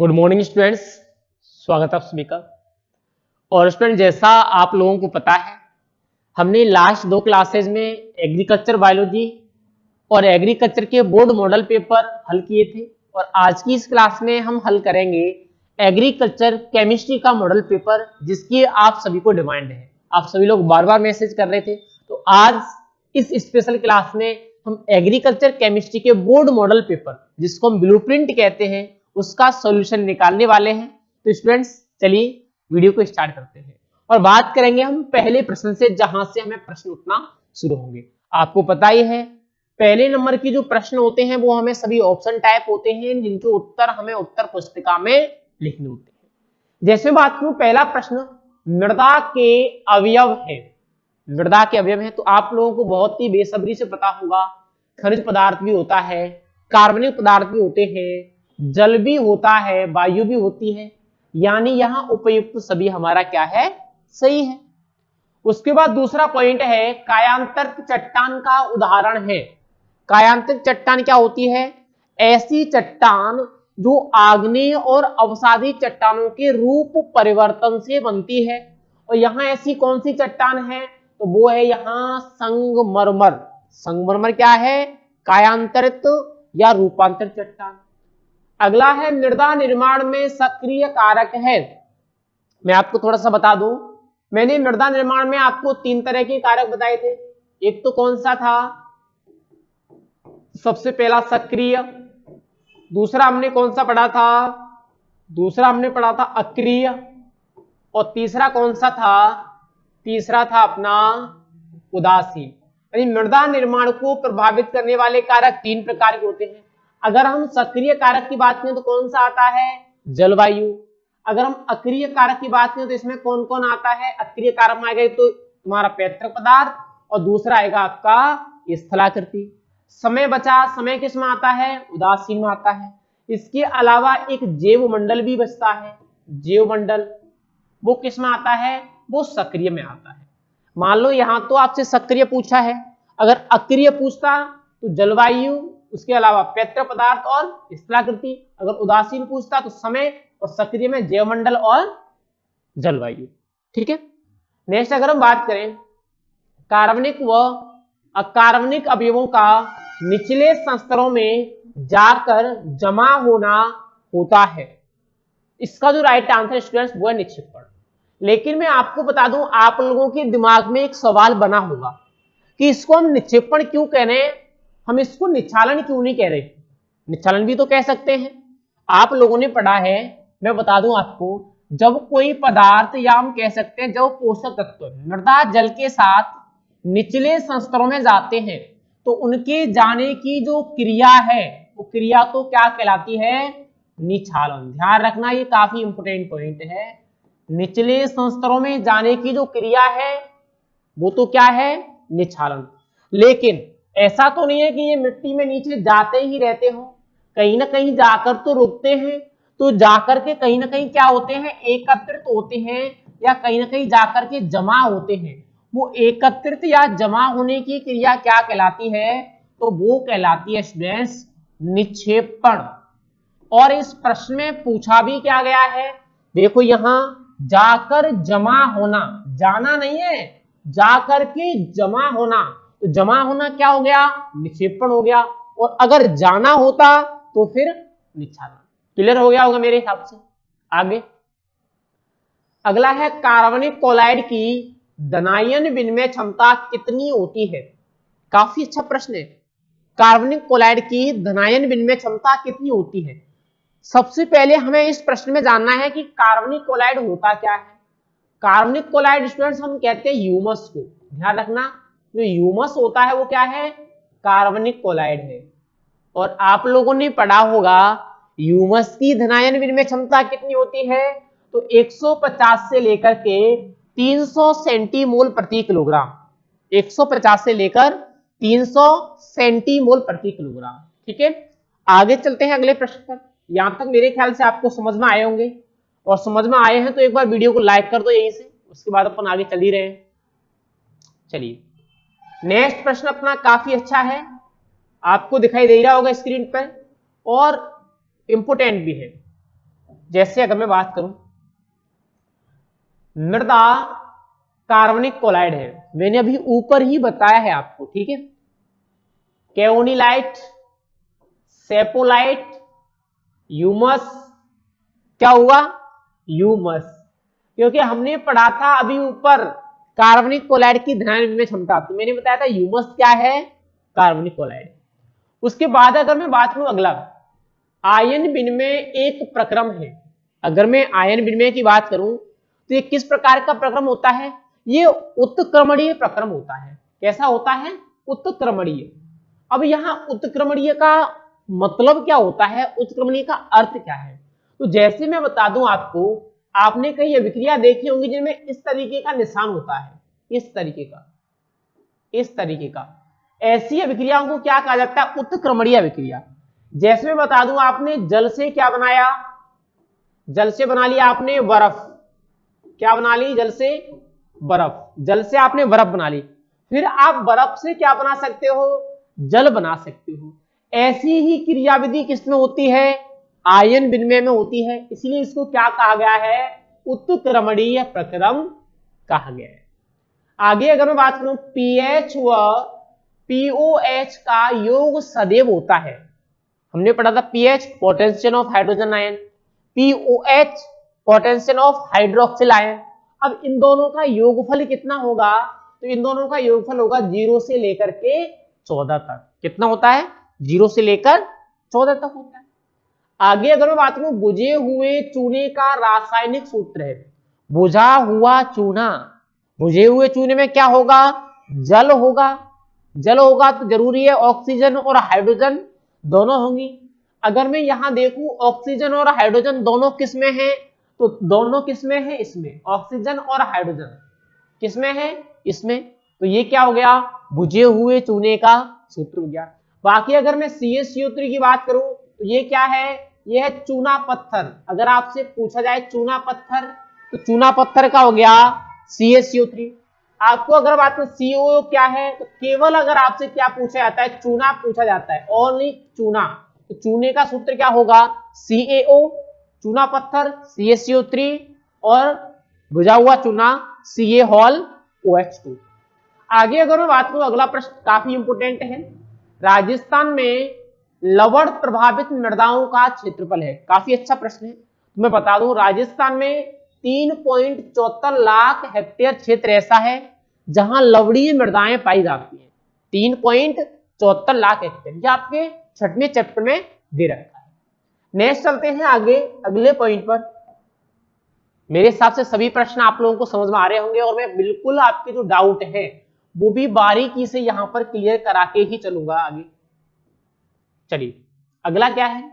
Good morning students, स्वागत है आप सभी का। और स्टूडेंट, जैसा आप लोगों को पता है, हमने लास्ट 2 क्लासेज में एग्रीकल्चर बायोलॉजी और एग्रीकल्चर के बोर्ड मॉडल पेपर हल किए थे और आज की इस क्लास में हम हल करेंगे एग्रीकल्चर केमिस्ट्री का मॉडल पेपर, जिसकी आप सभी को डिमांड है। आप सभी लोग बार बार मैसेज कर रहे थे, तो आज इस स्पेशल क्लास में हम एग्रीकल्चर केमिस्ट्री के बोर्ड मॉडल पेपर, जिसको हम ब्लूप्रिंट कहते हैं, उसका सॉल्यूशन निकालने वाले हैं। तो स्टूडेंट्स, चलिए वीडियो को स्टार्ट करते हैं और बात करेंगे हम पहले प्रश्न से, जहां से हमें प्रश्न उठना शुरू होंगे। आपको पता ही है, पहले नंबर की जो प्रश्न होते हैं वो हमें सभी ऑप्शन टाइप होते हैं, जिनके उत्तर हमें उत्तर पुस्तिका में लिखने होते हैं। जैसे बात करूं, पहला प्रश्न मृदा के अवयव है। मृदा के अवयव है तो आप लोगों को बहुत ही बेसब्री से पता होगा, खनिज पदार्थ भी होता है, कार्बनिक पदार्थ भी होते हैं, जल भी होता है, वायु भी होती है, यानी यहां उपयुक्त सभी हमारा क्या है, सही है। उसके बाद दूसरा पॉइंट है कायांतरित चट्टान का उदाहरण है। कायांतरित चट्टान क्या होती है? ऐसी चट्टान जो आग्नेय और अवसादी चट्टानों के रूप परिवर्तन से बनती है। और यहां ऐसी कौन सी चट्टान है? तो वो है यहां संगमरमर। संगमरमर क्या है? कायांतरित या रूपांतरित चट्टान। अगला है मृदा निर्माण में सक्रिय कारक है। मैं आपको थोड़ा सा बता दूं, मैंने मृदा निर्माण में आपको 3 तरह के कारक बताए थे। एक तो कौन सा था? सबसे पहला सक्रिय। दूसरा हमने कौन सा पढ़ा था? दूसरा हमने पढ़ा था अक्रिय। और तीसरा कौन सा था? तीसरा था अपना उदासीन। यानी मृदा निर्माण को प्रभावित करने वाले कारक 3 प्रकार के होते हैं। अगर हम सक्रिय कारक की बात करें तो कौन सा आता है? जलवायु। अगर हम अक्रिय कारक की बात करें तो इसमें कौन कौन आता है? अक्रिय कारक में आएगा तो तुम्हारा पैतृक पदार्थ, और दूसरा आएगा आपका स्थलाकृति। समय बचा, समय किस में आता है? उदासीन में आता है। इसके अलावा एक जैव मंडल भी बचता है। जैव मंडल वो किस में आता है? वो सक्रिय में आता है। मान लो यहां तो आपसे सक्रिय पूछा है, अगर अक्रिय पूछता तो जलवायु, उसके अलावा पैतृक पदार्थ और स्थलाकृति। अगर उदासीन पूछता तो समय, और सक्रिय में जैवमंडल और जलवायु। ठीक है। नेक्स्ट अगर हम बात करें कार्बनिक व अकार्बनिक अवयवों का निचले संस्तरों में जाकर जमा होना होता है। इसका जो राइट आंसर स्टूडेंट्स वो है निक्षेपण। लेकिन मैं आपको बता दूं, आप लोगों के दिमाग में एक सवाल बना होगा कि इसको हम निक्षेपण क्यों कह रहे हैं, हम इसको निच्छालन क्यों नहीं कह रहे? निच्छालन भी तो कह सकते हैं। आप लोगों ने पढ़ा है, मैं बता दूं आपको, जब कोई पदार्थ या हम कह सकते हैं जब पोषक तत्व मृदा जल के साथ निचले संस्तरों में जाते हैं तो उनके जाने की जो क्रिया है वो क्रिया तो क्या कहलाती है? निच्छालन। ध्यान रखना, ये काफी इंपोर्टेंट पॉइंट है। निचले संस्तरों में जाने की जो क्रिया है वो तो क्या है? निच्छालन। लेकिन ऐसा तो नहीं है कि ये मिट्टी में नीचे जाते ही रहते हो, कहीं ना कहीं जाकर तो रुकते हैं। तो जाकर के कहीं ना कहीं क्या होते हैं? एकत्रित होते हैं, या कहीं ना कहीं जाकर के जमा होते हैं। वो एकत्रित या जमा होने की क्रिया क्या कहलाती है? तो वो कहलाती है स्टूडेंट्स निक्षेपण। और इस प्रश्न में पूछा भी क्या गया है? देखो, यहां जाकर जमा होना, जाना नहीं है, जाकर के जमा होना। तो जमा होना क्या हो गया? निक्षेपण हो गया। और अगर जाना होता तो फिर निच्छालन। क्लियर हो गया होगा मेरे हिसाब से। आगे अगला है कार्बनिक क्लोराइड की धनायन विनिमय क्षमता कितनी होती है? काफी अच्छा प्रश्न है। कार्बनिक क्लोराइड की धनायन विनिमय क्षमता कितनी होती है? सबसे पहले हमें इस प्रश्न में जानना है कि कार्बनिक क्लोराइड होता क्या है। कार्बनिक क्लोराइड स्टूडेंट्स हम कहते हैं ह्यूमस को। ध्यान रखना, जो ह्यूमस होता है वो क्या है? कार्बनिक क्लोराइड है। और आप लोगों ने पढ़ा होगा ह्यूमस की धनायन विनिमय क्षमता कितनी होती है? तो 150 से लेकर के 300 सेंटीमोल प्रति किलोग्राम। 150 से लेकर 300 सेंटीमोल प्रति किलोग्राम। ठीक है, आगे चलते हैं अगले प्रश्न पर। यहां तक मेरे ख्याल से आपको समझ में आए होंगे, और समझ में आए हैं तो एक बार वीडियो को लाइक कर दो यहीं से, उसके बाद अपन आगे चल ही रहे हैं। चलिए, नेक्स्ट प्रश्न अपना काफी अच्छा है, आपको दिखाई दे रहा होगा स्क्रीन पर, और इंपोर्टेंट भी है। जैसे अगर मैं बात करूं, मृदा कार्बनिक कोलाइड है, मैंने अभी ऊपर ही बताया है आपको, ठीक है। केओनिलाइट, सेपोलाइट, ह्यूमस, क्या हुआ, ह्यूमस, क्योंकि हमने पढ़ा था अभी ऊपर कार्बनिक कोलाइड की धारण विनिमय क्षमता, तो मैंने बताया था ह्यूमस क्या है, कार्बनिक कोलाइड। उसके बाद अगर मैं बात करूं अगला, आयन विनिमय एक प्रक्रम है। अगर मैं आयन विनिमय की बात करूं तो ये किस प्रकार का प्रक्रम होता है, ये उत्क्रमणीय प्रक्रम होता है। कैसा होता है, उत्क्रमणीय। अब यहाँ उत्क्रमणीय का मतलब क्या होता है, उत्क्रमणीय का अर्थ क्या है, तो जैसे मैं बता दूं आपको, आपने कई अभिक्रिया देखी होंगी जिनमें इस तरीके का निशान होता है, इस तरीके का, इस तरीके का। ऐसी अभिक्रियाओं को क्या कहा जाता है, उत्क्रमणीय अभिक्रिया। जैसे मैं बता दूं, आपने जल से क्या बनाया, जल से बना लिया आपने बर्फ, क्या बना ली, जल से बर्फ, जल से आपने बर्फ बना ली। फिर आप बर्फ से क्या बना सकते हो, जल बना सकते हो। ऐसी ही क्रियाविधि किसमें होती है, आयन विनिमय में होती है, इसलिए इसको क्या कहा गया है, उत्क्रमणीय प्रक्रम कहा गया है। आगे अगर मैं बात करूं, पीएच व पीओएच का योग सदैव होता है। हमने पढ़ा था pH potential of hydrogen ion, pOH potential of hydroxyl ion. अब इन दोनों का योगफल कितना होगा, तो इन दोनों का योगफल होगा 0 से लेकर के 14 तक। कितना होता है, 0 से लेकर 14 तक होता है। आगे अगर मैं बात करूं, बुझे हुए चूने का रासायनिक सूत्र है, बुझा हुआ चूना, बुझे हुए चूने में क्या होगा, जल होगा, जल होगा तो जरूरी है ऑक्सीजन और हाइड्रोजन दोनों होंगी। अगर मैं यहां देखूं, ऑक्सीजन और हाइड्रोजन दोनों किस में है, तो दोनों किस में है, इसमें, ऑक्सीजन और हाइड्रोजन किस में है, इसमें। तो ये क्या हो गया, बुझे हुए चूने का सूत्र हो गया। बाकी अगर मैं CaCO3 की बात करूं तो ये क्या है, ये है चूना पत्थर। अगर आपसे पूछा जाए चूना पत्थर, तो चूना पत्थर का हो गया CaCO3। आपको अगर बात में COO क्या है, तो केवल अगर आपसे क्या पूछा जाता है, चूना पूछा जाता है, ओनली चूना, तो चूने का सूत्र क्या होगा, CaO, चूना पत्थर CaCO3, और बुझा हुआ चूना CaOH2। आगे अगर मैं बात करूं, अगला प्रश्न काफी इंपोर्टेंट है, राजस्थान में लवण प्रभावित मृदाओं का क्षेत्रफल है। काफी अच्छा प्रश्न है। तो मैं बता दूं, राजस्थान में 3.74 लाख हेक्टेयर क्षेत्र ऐसा है जहां लवणीय मृदाएं पाई जाती हैं। 3.74 लाख हेक्टेयर, ये आपके 6वें चैप्टर में दे रखा है। नेक्स्ट चलते हैं आगे अगले पॉइंट पर। मेरे हिसाब से सभी प्रश्न आप लोगों को समझ में आ रहे होंगे, और मैं बिल्कुल आपके जो डाउट है वो भी बारीकी से यहां पर क्लियर करा के ही चलूंगा आगे। चलिए अगला क्या है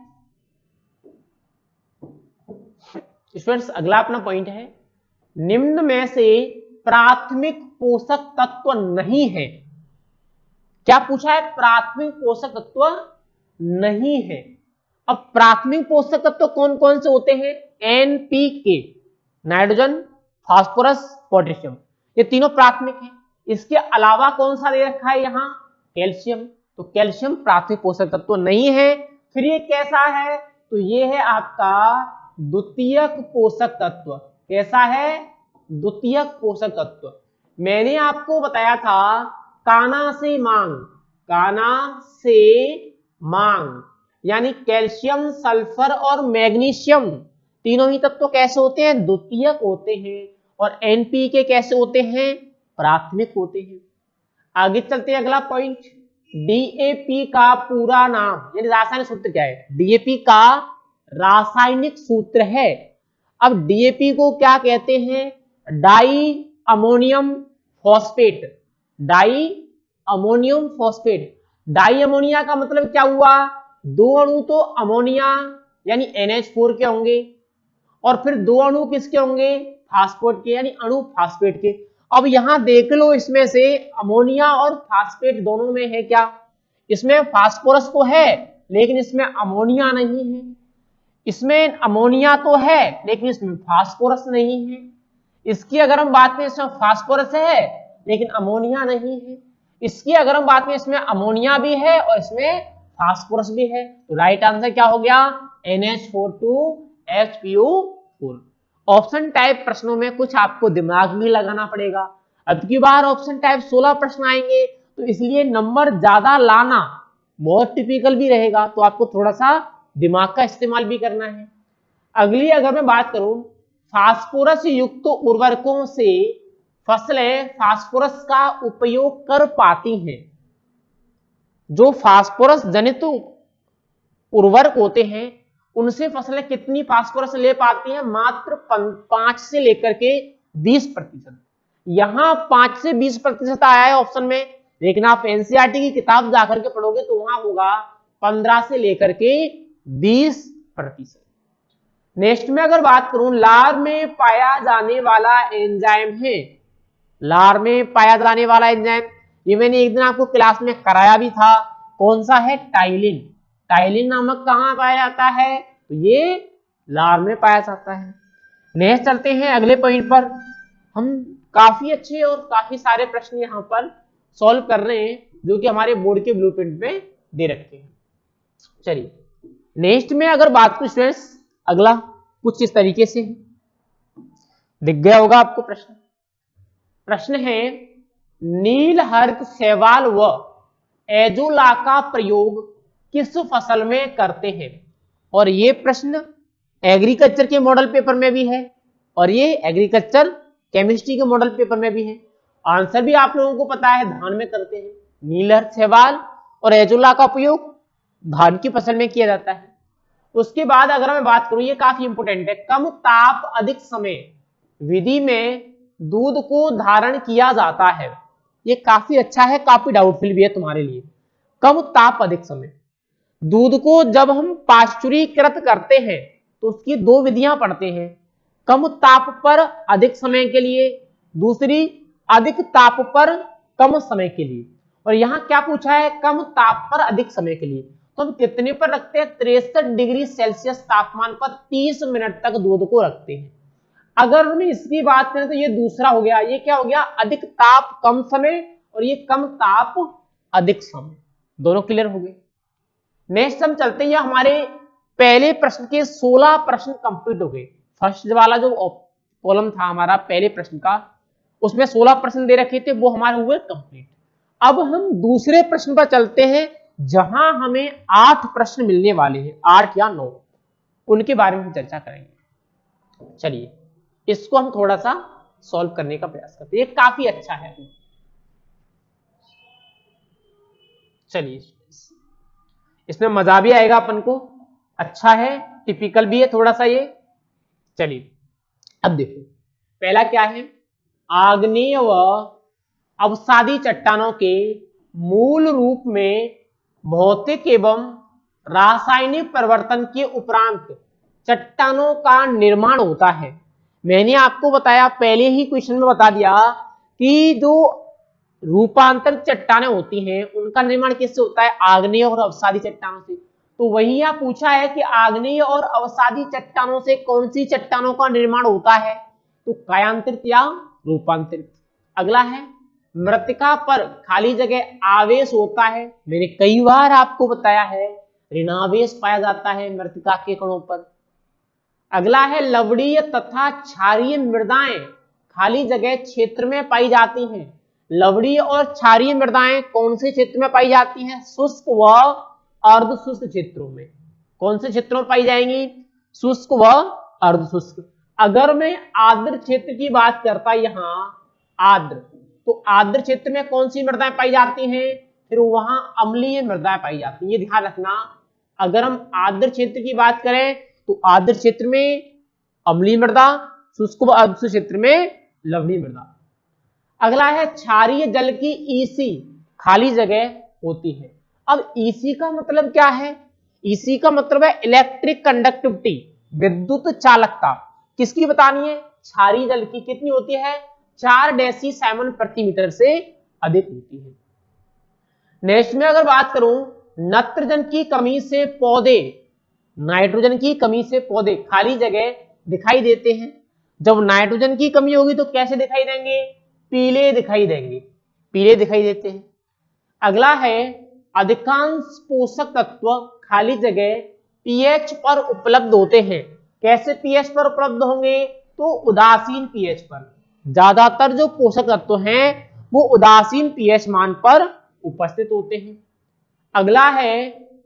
स्टूडेंट्स, अगला अपना पॉइंट है, निम्न में से प्राथमिक पोषक तत्व नहीं है। क्या पूछा है, प्राथमिक पोषक तत्व नहीं है। अब प्राथमिक पोषक तत्व कौन कौन से होते हैं, NPK, नाइट्रोजन, फास्फोरस, पोटेशियम, ये तीनों प्राथमिक हैं। इसके अलावा कौन सा दे रखा है यहाँ, कैल्शियम, तो कैल्शियम प्राथमिक पोषक तत्व नहीं है। फिर ये कैसा है, तो ये है आपका द्वितीयक पोषक तत्व। कैसा है, द्वितीयक पोषक तत्व। मैंने आपको बताया था काना से मांग, काना से मांग, यानी कैल्शियम, सल्फर और मैग्नीशियम तीनों ही तत्व कैसे होते हैं, द्वितीयक होते हैं, और NPK कैसे होते हैं, प्राथमिक होते हैं। आगे चलते हैं अगला पॉइंट, DAP का पूरा नाम, यानी रासायनिक सूत्र क्या है, DAP का रासायनिक सूत्र है। अब DAP को क्या कहते हैं, diammonium phosphate, diammonium phosphate. Di ammonia का मतलब क्या हुआ, दो अणु तो अमोनिया यानी NH4 के होंगे, और फिर दो अणु किसके होंगे, फास्फेट के, यानी अणु फास्फेट के। अब यहां देख लो, इसमें से अमोनिया और फास्फेट दोनों में है क्या, इसमें फास्फोरस तो है लेकिन इसमें अमोनिया नहीं है, इसमें अमोनिया तो है लेकिन इसमें फास्फोरस नहीं है। इसकी अगर हम बात करें, इसमें फास्फोरस है लेकिन अमोनिया नहीं है। इसकी अगर हम बात करें, इसमें अमोनिया भी है और इसमें फास्फोरस भी है। तो राइट आंसर क्या हो गया, NH4 to HPO4। Option type प्रश्नों में कुछ आपको दिमाग भी लगाना पड़ेगा। अब की बार ऑप्शन टाइप 16 प्रश्न आएंगे, तो इसलिए नंबर ज्यादा लाना बहुत टिपिकल भी रहेगा, तो आपको थोड़ा सा दिमाग का इस्तेमाल भी करना है। अगली अगर मैं बात करूं, फास्फोरस युक्त उर्वरकों से फसलें फास्फोरस का उपयोग कर पाती हैं। जो फास्फोरस जनित उर्वरक होते हैं उनसे फसलें कितनी फास्फोरस ले पाती हैं? मात्र 5 से लेकर के 20%। यहां 5 से 20% आया है ऑप्शन में, लेकिन आप एनसीईआरटी की किताब जाकर के पढ़ोगे तो वहां होगा 15 से लेकर के 20%। नेक्स्ट में अगर बात करूं, लार में पाया जाने वाला एंजाइम है। लार में पाया जाने वाला एंजाइम, ये मैंने एक दिन आपको क्लास में कराया भी था। कौन सा है? टाइलिन। टाइलिन नामक कहां पाया जाता है? तो ये लार में पाया जाता है। नेक्स्ट चलते हैं अगले पॉइंट पर। हम काफी अच्छे और काफी सारे प्रश्न यहां पर सॉल्व कर रहे हैं, जो कि हमारे बोर्ड के ब्लूप्रिंट में दे रखे हैं। चलिए नेक्स्ट में अगर बात करूं स्टूडेंट्स, अगला कुछ इस तरीके से दिख गया होगा आपको प्रश्न। प्रश्न है, नीलहरित शैवाल व एजोला का प्रयोग किस फसल में करते हैं? और ये प्रश्न एग्रीकल्चर के मॉडल पेपर में भी है और ये एग्रीकल्चर केमिस्ट्री के मॉडल पेपर में भी है। आंसर भी आप लोगों को पता है, धान में करते हैं। नीलहरित शैवाल और एजोला का उपयोग धान की फसल में किया जाता है। उसके बाद अगर मैं बात करूं, ये काफी इंपोर्टेंट है, कम ताप अधिक समय विधि में दूध को धारण किया जाता है। ये काफी अच्छा है, काफी डाउटफुल भी है तुम्हारे लिए। कम ताप अधिक समय, दूध को जब हम पाश्चुरीकृत करते हैं तो उसकी दो विधियां पढ़ते हैं, कम ताप पर अधिक समय के लिए, दूसरी अधिक ताप पर कम समय के लिए। और यहां क्या पूछा है? कम ताप पर अधिक समय के लिए। तो हम कितने पर रखते हैं? 63 डिग्री सेल्सियस तापमान पर 30 मिनट तक दूध को रखते हैं। अगर हम इसकी बात करें तो ये दूसरा हो गया। ये क्या हो गया? अधिक ताप कम समय, और ये कम ताप अधिक समय। दोनों क्लियर हो गए। नेक्स्ट हम चलते हैं, हमारे पहले प्रश्न के 16 प्रश्न कंप्लीट हो गए। फर्स्ट वाला जो कॉलम था हमारा पहले प्रश्न का, उसमें 16 प्रश्न दे रखे थे, वो हमारे हुए कंप्लीट। अब हम दूसरे प्रश्न पर चलते हैं, जहां हमें 8 प्रश्न मिलने वाले हैं, 8 या 9, उनके बारे में हम चर्चा करेंगे। चलिए इसको हम थोड़ा सा सॉल्व करने का प्रयास करते हैं। ये काफी अच्छा है। चलिए इसमें मजा भी आएगा अपन को, अच्छा है, टिपिकल भी है थोड़ा सा ये। चलिए अब देखो, पहला क्या है? आग्नेय व अवसादी चट्टानों के मूल रूप में भौतिक एवं रासायनिक परिवर्तन के उपरांत चट्टानों का निर्माण होता है। मैंने आपको बताया, पहले ही क्वेश्चन में बता दिया कि जो रूपांतरित चट्टानें होती हैं उनका निर्माण किससे होता है? आग्नेय और अवसादी चट्टानों से। तो वही यहाँ पूछा है कि आग्नेय और अवसादी चट्टानों से कौन सी चट्टानों का निर्माण होता है? तो कायांतरित या रूपांतरित। अगला है, मृत्तिका पर खाली जगह आवेश होता है। मैंने कई बार आपको बताया है, ऋणावेश पाया जाता है मृत्तिका के कणों पर। अगला है, लवणीय तथा क्षारीय मृदाएं खाली जगह क्षेत्र में पाई जाती हैं। लवणीय और क्षारीय मृदाएं कौन से क्षेत्र में पाई जाती हैं? शुष्क व अर्धशुष्क क्षेत्रों में। कौन से क्षेत्रों में पाई जाएंगी? शुष्क व अर्धशुष्क। अगर मैं आर्द्र क्षेत्र की बात करता, यहां आर्द्र, तो आर्द्र क्षेत्र में कौन सी मृदाएं पाई जाती हैं? फिर वहां अम्लीय मृदाएं पाई जाती हैं। ये ध्यान रखना, अगर हम आर्द्र क्षेत्र की बात करें तो आर्द्र क्षेत्र में अम्लीय मृदा, शुष्क व अर्धशुष्क क्षेत्र में लवणीय मृदा। अगला है, क्षारीय जल की ईसी खाली जगह होती है। अब ईसी का मतलब क्या है? ईसी का मतलब है इलेक्ट्रिक कंडक्टिविटी, विद्युत चालकता। किसकी बतानी है? क्षारीय जल की। कितनी होती है? 4 डेसीसाइमन प्रति मीटर से अधिक होती है। नेक्स्ट में अगर बात करूं, नाइट्रोजन की कमी से पौधे, नाइट्रोजन की कमी से पौधे खाली जगह दिखाई देते हैं। जब नाइट्रोजन की कमी होगी तो कैसे दिखाई देंगे? पीले दिखाई देंगे, पीले दिखाई देते हैं। अगला है, अधिकांश पोषक तत्व खाली जगह पीएच पर उपलब्ध होते हैं। कैसे पीएच पर उपलब्ध होंगे? तो उदासीन पीएच पर। ज्यादातर जो पोषक तत्व हैं वो उदासीन पीएच मान पर उपस्थित होते हैं। अगला है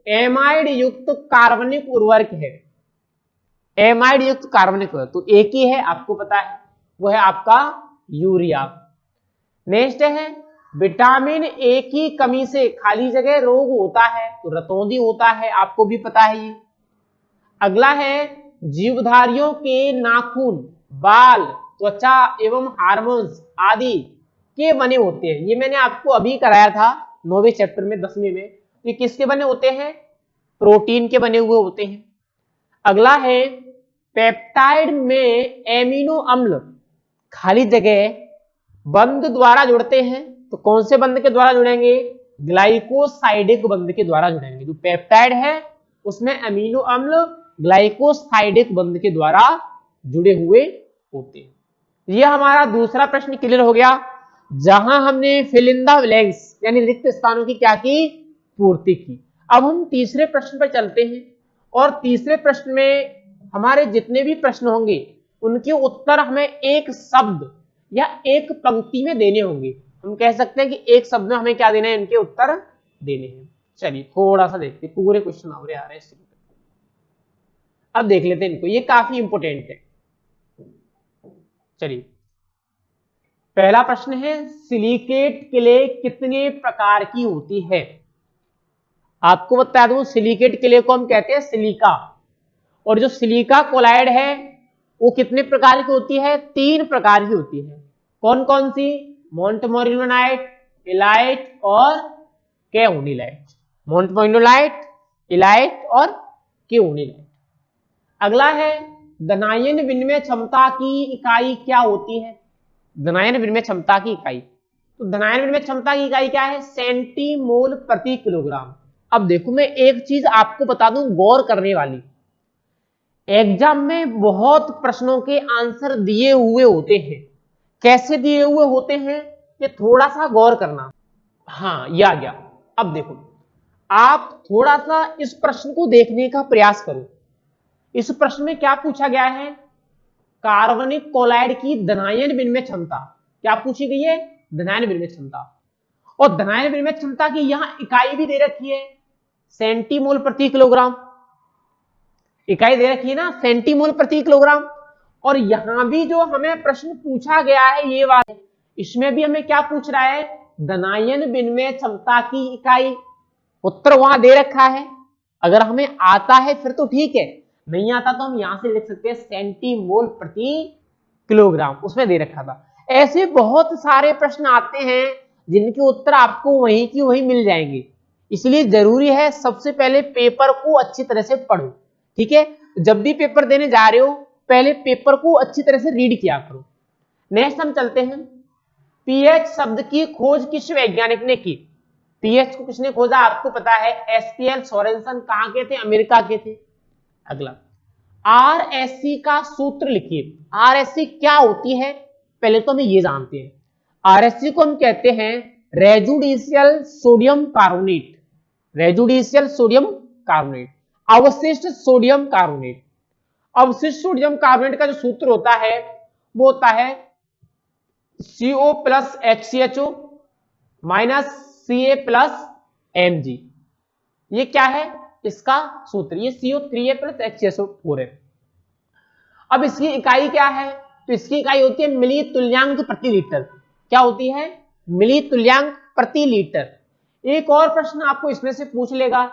एमाइड युक्त कार्बनिक उर्वरक है। एमाइड युक्त कार्बनिक उर्वरक तो एक ही है, आपको पता है, वो है आपका यूरिया। नेक्स्ट है विटामिन ए की कमी से खाली जगह रोग होता है, तो रतौंधी होता है, आपको भी पता है ये। अगला है जीवधारियों के नाखून, बाल, त्वचा एवं हार्मोन्स आदि के बने होते हैं। ये मैंने आपको अभी कराया था 9वें चैप्टर में, 10वें में। ये किसके बने होते हैं? प्रोटीन के बने हुए होते हैं। अगला है पेप्टाइड में एमिनो अम्ल खाली जगह बंध द्वारा जुड़ते हैं, तो कौन से बंध के द्वारा जुड़ेंगे? ग्लाइकोसाइडिक बंध के द्वारा जुड़ेंगे। जो पेप्टाइड है उसमें अमीनो अम्ल ग्लाइकोसाइडिक बंध के द्वारा जुड़े हुए होते हैं। यह हमारा दूसरा प्रश्न क्लियर हो गया, जहां हमने फिल इन द ब्लैंक्स यानी रिक्त स्थानों की क्या की? पूर्ति की। अब हम तीसरे प्रश्न पर चलते हैं, और तीसरे प्रश्न में हमारे जितने भी प्रश्न होंगे उनके उत्तर हमें एक शब्द या एक पंक्ति में देने होंगे। हम कह सकते हैं कि एक शब्द में हमें क्या देना है? इनके उत्तर देने हैं। चलिए थोड़ा सा देखते हैं, पूरे क्वेश्चन आ रहे हैं। अब देख लेते हैं इनको, ये काफी इंपोर्टेंट है। चलिए पहला प्रश्न है सिलिकेट क्ले कितने प्रकार की होती है? आपको बता दूं सिलिकेट क्ले को हम कहते हैं सिलिका, और जो सिलिका क्लोराइड है वो कितने प्रकार की होती है? 3 प्रकार की होती है। कौन कौन सी? मोंटमोरिनोनाइट, इलाइट और केओनिलाइट। मोंटमोरिनोनाइट, इलाइट और केओनिलाइट। अगला है धनायन विनिमय क्षमता की इकाई क्या होती है? धनायन विनिमय क्षमता की इकाई, तो धनायन विनिमय क्षमता की इकाई क्या है? सेंटीमोल प्रति किलोग्राम। अब देखो मैं एक चीज आपको बता दूं गौर करने वाली, एग्जाम में बहुत प्रश्नों के आंसर दिए हुए होते हैं। कैसे दिए हुए होते हैं ये थोड़ा सा गौर करना। हाँ ये आ गया। अब देखो आप थोड़ा सा इस प्रश्न को देखने का प्रयास करो। इस प्रश्न में क्या पूछा गया है? कार्बनिक क्लोराइड की धनायन विनिमय क्षमता क्या पूछी गई है? धनायन विनिमय क्षमता। और धनायन विनिमय क्षमता की यहां इकाई भी दे रखी है, सेंटीमोल प्रति किलोग्राम। इकाई दे रखी है ना, सेंटीमोल प्रति किलोग्राम। और यहां भी जो हमें प्रश्न पूछा गया है ये वाला, इसमें भी हमें क्या पूछ रहा है? धनायन विनिमय क्षमता की इकाई। उत्तर वहां दे रखा है, अगर हमें आता है फिर तो ठीक है, नहीं आता तो हम यहां से लिख सकते हैं सेंटीमोल प्रति किलोग्राम, उसमें दे रखा था। ऐसे बहुत सारे प्रश्न आते हैं जिनके उत्तर आपको वहीं की वहीं मिल जाएंगे। इसलिए जरूरी है सबसे पहले पेपर को अच्छी तरह से पढ़ो, ठीक है? जब भी पेपर देने जा रहे हो पहले पेपर को अच्छी तरह से रीड किया करो। नेक्स्ट हम चलते हैं, पीएच शब्द की खोज किस वैज्ञानिक ने की? पीएच को किसने खोजा? आपको पता है एसपीएल सोरेनसन। कहां के थे? अमेरिका के थे। अगला आरएससी का सूत्र लिखिए। आरएससी क्या होती है पहले तो हमें ये जानते हैं। आरएससी को हम कहते हैं रेजुडिशियल सोडियम कार्बोनेट। रेजुडिशियल सोडियम कार्बोनेट, अवशिष्ट सोडियम कार्बोनेट। अवशिष्ट सोडियम कार्बोनेट का जो सूत्र होता है वो होता है CO plus HCHO minus Ca plus Mg। ये क्या है इसका सूत्र? ये CO3A प्लस HCSO4 है। अब इसकी इकाई क्या है? तो इसकी इकाई होती है मिली तुल्यांक प्रति लीटर। क्या होती है? मिली तुल्यांक प्रति लीटर। एक और प्रश्न आपको इसमें से पूछ लेगा,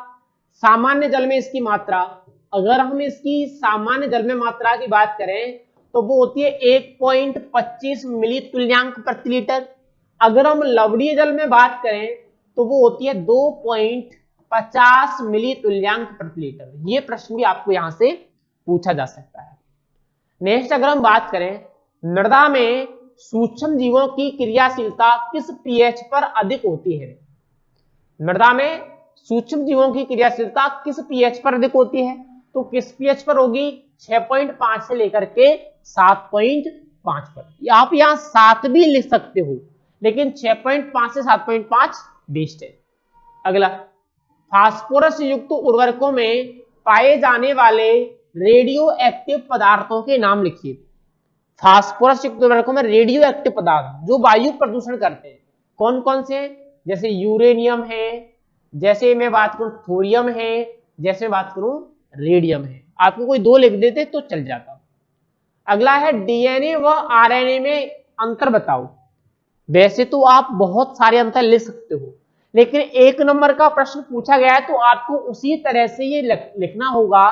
सामान्य जल में इसकी मात्रा। अगर हम इसकी सामान्य जल में मात्रा की बात करें तो वो होती है 1.25 मिली तुल्यांक प्रति लीटर। अगर हम लवणीय जल में बात करें तो वो होती है 2.50 मिली तुल्यांक प्रति लीटर। ये प्रश्न भी आपको यहां से पूछा जा सकता है। नेक्स्ट अगर हम बात करें मृदा में सूक्ष्म जीवों की क्रियाशीलता किस पीएच पर अधिक होती है? मृदा में सूक्ष्म जीवों की क्रियाशीलता किस पीएच पर अधिक होती है? तो किस पीएच पर होगी? 6.5 से लेकर के 7.5 पर। आप यहां 7 भी लिख सकते हो, लेकिन 6.5 से 7.5 बेस्ट है। अगला फास्फोरस युक्त उर्वरकों में पाए जाने वाले रेडियो एक्टिव पदार्थों के नाम लिखिए। फास्फोरस युक्त उर्वरकों में रेडियो एक्टिव पदार्थ जो वायु प्रदूषण करते हैं कौन कौन से हैं? जैसे यूरेनियम है, जैसे मैं बात करूं थोरियम है, जैसे मैं बात करूं रेडियम है। आपको कोई दो लिख देते तो चल जाता। अगला है डीएनए व आरएनए में अंतर बताओ। वैसे तो आप बहुत सारे अंतर लिख सकते हो, लेकिन एक नंबर का प्रश्न पूछा गया है तो आपको उसी तरह से ये लिखना होगा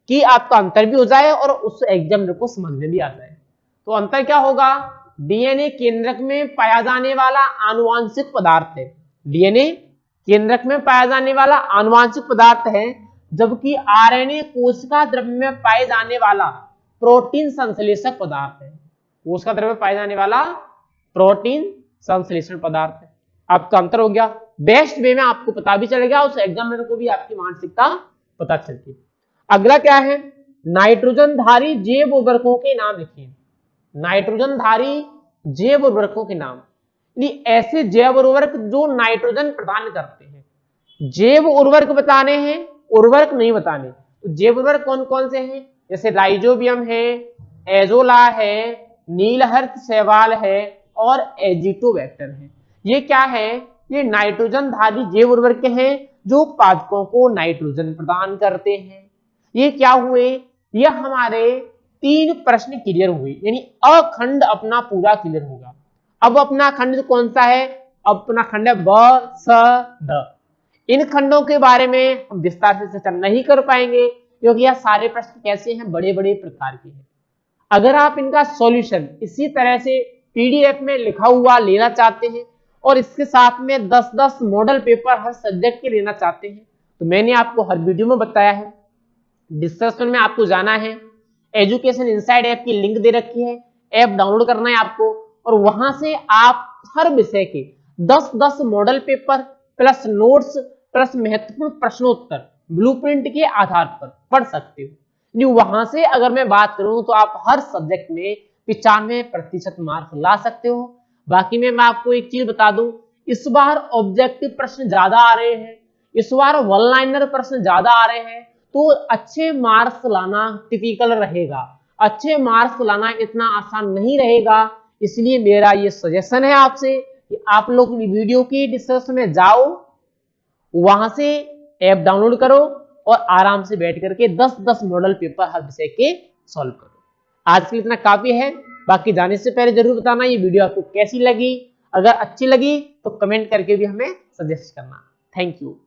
कि आपका अंतर भी हो जाए और उस एग्जामिनर को समझ में भी आ जाए। तो अंतर क्या होगा? डीएनए केंद्रक में पाया जाने वाला आनुवांशिक पदार्थ है। डीएनए केंद्रक में पाया जाने वाला आनुवांशिक पदार्थ है, जबकि आरएनए कोशिका द्रव्य में पाए जाने वाला प्रोटीन संश्लेषक पदार्थ है। कोशिका द्रव्य में पाए जाने वाला प्रोटीन संश्लेषण पदार्थ है। आपका अंतर हो गया। बेस्ट वे में आपको पता भी चलेगा, उस एग्जामिनर को भी आपकी मानसिकता पता चलती है। अगला क्या है? नाइट्रोजन धारी जैव उर्वरकों के नाम लिखिए। नाइट्रोजन धारी जैव उर्वरकों के नाम, ऐसे जैव उर्वरक जो नाइट्रोजन प्रदान करते हैं। जैव उर्वरक बताने हैं, उर्वरक नहीं बताने। तो जैव उर्वरक कौन कौन से हैं? जैसे राइजोबियम है, एजोला है, नीलहर्त शैवाल है और एजिटोबैक्टर है। ये क्या है? ये नाइट्रोजन धारी जैव उर्वरक हैं जो पादपों को नाइट्रोजन प्रदान करते हैं। ये क्या हुए? ये हमारे 3 प्रश्न क्लियर हुए, यानी अखंड अपना पूरा क्लियर होगा। अब अपना खंड कौन सा है? अपना खंड है ब स द। इन खंडों के बारे में हम विस्तार से चर्चा नहीं कर पाएंगे क्योंकि यह सारे प्रश्न कैसे हैं, बड़े बड़े प्रकार के हैं। अगर आप इनका सॉल्यूशन इसी तरह से पीडीएफ में लिखा हुआ लेना चाहते हैं और इसके साथ में 10-10 मॉडल पेपर हर सब्जेक्ट के लेना चाहते हैं तो मैंने आपको हर वीडियो में बताया है। डिस्क्रिप्शन में आपको जाना है, एजुकेशन इनसाइड ऐप की लिंक दे रखी है, ऐप डाउनलोड करना है आपको और वहां से आप हर विषय के 10-10 model paper plus notes plus महत्वपूर्ण प्रश्नोत्तर ब्लूप्रिंट के आधार पर पढ़ सकते हो। वहां से अगर मैं बात करूं तो आप हर सब्जेक्ट में 95% मार्क्स ला सकते हो। बाकी में मैं आपको एक चीज बता दूं, इस बार ऑब्जेक्टिव प्रश्न ज्यादा आ रहे हैं, इस बार वन लाइनर प्रश्न ज्यादा आ रहे हैं, तो अच्छे मार्क्स लाना टिपिकल रहेगा। अच्छे मार्क्स लाना इतना आसान नहीं रहेगा, इसलिए मेरा ये सजेशन है आपसे कि आप लोग वीडियो की डिस्क्रिप्शन में जाओ, वहां से ऐप डाउनलोड करो और आराम से बैठ करके 10-10 मॉडल पेपर हर विषय के सॉल्व करो। आज के लिए इतना काफी है। बाकी जाने से पहले जरूर बताना ये वीडियो आपको कैसी लगी। अगर अच्छी लगी तो कमेंट करके भी हमें सजेस्ट करना। Thank you.